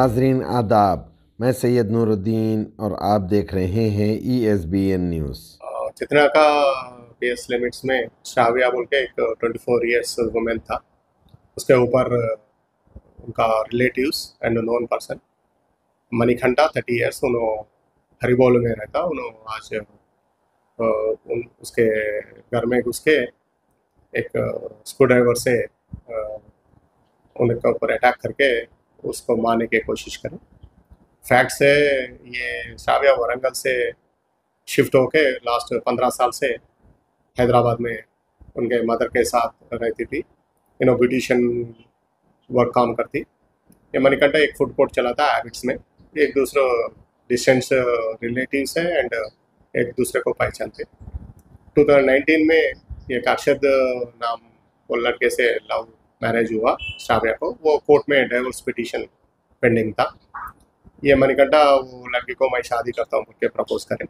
नाजरीन आदाब, मैं सैयद नूरुद्दीन और आप देख रहे हैं ESBN न्यूज़। चित्रा का बेस लिमिट्स में श्राव्या बोल के एक 24 ईयर्स वुमेन था। उसके ऊपर उनका relatives and non person Manikantha 30 years उन्होंने हरिबोल में रहता। उन्होंने आज उसके घर में घुस के एक स्क्रू ड्राइवर से उनके ऊपर अटैक करके उसको मारने की कोशिश करें। फैक्ट है ये श्राव्या वरंगल से शिफ्ट होके लास्ट 15 साल से हैदराबाद में उनके मदर के साथ रहती थी। ब्यूटिशियन वर्क काम करती। ये मणिकंठा एक फूड कोर्ट चलाता हैबिट्स में। एक दूसरे डिस्टेंस रिलेटिव्स है एंड एक दूसरे को पहचानते। 2019 में ये अरशद नाम वो लड़के से लव मैरिज हुआ श्राव्या को। वो कोर्ट में डाइवोर्स पिटीशन पेंडिंग था। ये मणिकंठा वो लड़की को मैं शादी करता हूँ बोल के प्रपोज करें।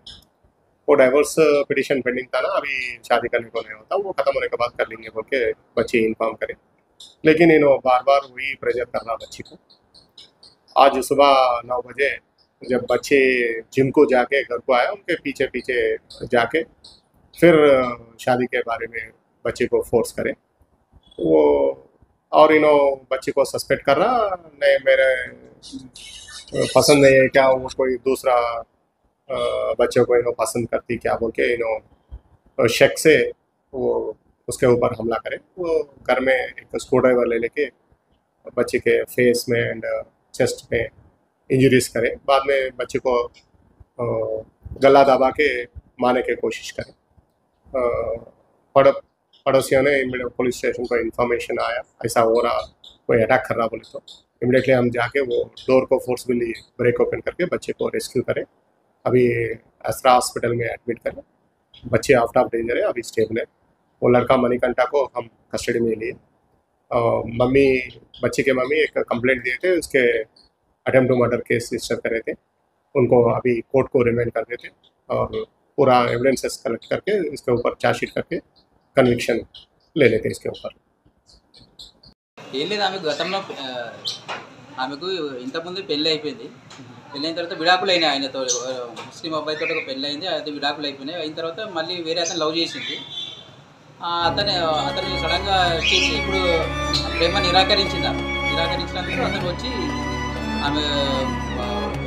वो डाइवोर्स पिटीशन पेंडिंग था ना, अभी शादी करने को नहीं होता, वो खत्म होने के बाद कर लेंगे बोल के बच्ची इन्फॉर्म करें। लेकिन इन्होंने बार बार वही प्रेशर कर रहा बच्ची को। आज सुबह 9 बजे जब बच्चे जिम को जाके घर को आया, उनके पीछे पीछे जाके फिर शादी के बारे में बच्चे को फोर्स करे वो। और बच्चे को सस्पेक्ट कर रहा नहीं, मेरे पसंद नहीं है क्या, वो कोई दूसरा बच्चों को पसंद करती क्या बोल के शक से वो उसके ऊपर हमला करे। वो घर में एक स्क्रू ड्राइवर ले लेके बच्चे के फेस में एंड चेस्ट में इंजरीज करे। बाद में बच्चे को गला दबा के मारने की कोशिश करे। पड़ोसियों ने पुलिस स्टेशन को इन्फॉर्मेशन आया ऐसा हो रहा, कोई अटैक कर रहा बोले तो इमीडिएटली हम जाके वो डोर को फोर्सफुली ब्रेक ओपन करके बच्चे को रेस्क्यू करें। अभी अस्रा हॉस्पिटल में एडमिट करें। बच्चे आउट ऑफ डेंजर है, अभी स्टेबल है। वो लड़का मणिकंठा को हम कस्टडी में लिए। मम्मी बच्चे के मम्मी एक कंप्लेंट दिए थे, उसके attempt to murder case register करे थे। उनको अभी कोर्ट को रिमांड कर देते और पूरा एविडेंसेस कलेक्ट करके इसके ऊपर चार्जशीट करके कन्विक्शन ले लेते इसके ऊपर। ఏం లేదు, ఆమెకు గతంలో ఆమెకు ఇంతకుముందు పెళ్ళి అయిపోయింది. పెళ్ళైన తర్వాత విడాకులు అయినాయి. ఆయనతో ముస్లిం అబ్బాయితో ఒక పెళ్ళి అయింది, అది విడాకులు అయిపోయినాయి. అయిన తర్వాత మళ్ళీ వేరే అతను లవ్ చేసింది. అతను సడన్గా చేసి ఇప్పుడు ప్రేమ నిరాకరించింది. ఆమె నిరాకరించినందుకు అతను వచ్చి ఆమె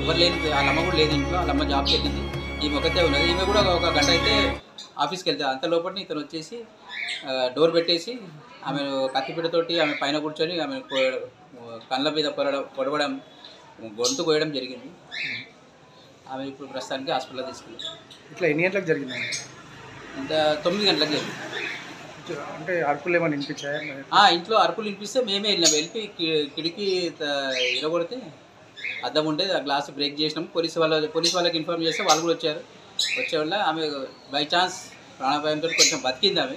ఎవరు లేదు, వాళ్ళ అమ్మ కూడా లేదు ఇంట్లో, వాళ్ళ అమ్మ జాబ్కి వెళ్ళింది, ఈమె ఒకతే ఉన్నది. ఈమె కూడా ఒక గంట అయితే ఆఫీస్కి వెళ్తే అంత లోపల ఇతను వచ్చేసి డోర్ పెట్టేసి ఆమె కత్తిపీటతోటి ఆమె పైన కూర్చొని ఆమె కళ్ళ మీద పొడవడం, గొంతు కోయడం జరిగింది. ఆమె ఇప్పుడు ప్రస్తుతానికి హాస్పిటల్లో తీసుకెళ్ళి. ఇట్లా ఎన్ని గంటలకు జరిగింది? ఇంత 9 గంటలకు జరిగింది. అంటే అరుపులు ఏమైనా వినిపించాయా? ఇంట్లో అరుపులు వినిపిస్తే మేమే వెళ్ళినాం. వెళ్ళి కిటికీ ఇరగొడితే అద్దం ఉంటే ఆ గ్లాస్ బ్రేక్ చేసినాము. పోలీస్ వాళ్ళకి ఇన్ఫార్మ్ చేస్తే వాళ్ళు కూడా వచ్చారు. వచ్చే వల్ల ఆమె బై ఛాన్స్ ప్రాణాపాయంతో కొంచెం బతికింది. ఆమె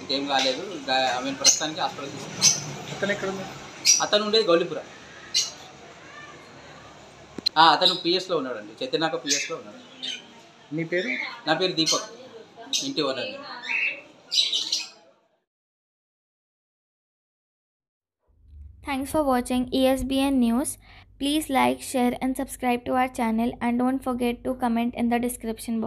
ఇంకేం కాలేదు. ఆమె ప్రస్తుతానికి హాస్పిటల్ తీసుకున్నాం. అతను ఎక్కడ ఉంది? అతను ఉండేది గౌలిపుర. అతను పిఎస్లో ఉన్నాడండి, చెత్తనాక పిఎస్లో ఉన్నాడు. మీ పేరు? నా పేరు దీపక్, ఇంటి owner. Thanks for watching ESBN News. Please like, share and subscribe to our channel, and don't forget to comment in the description box.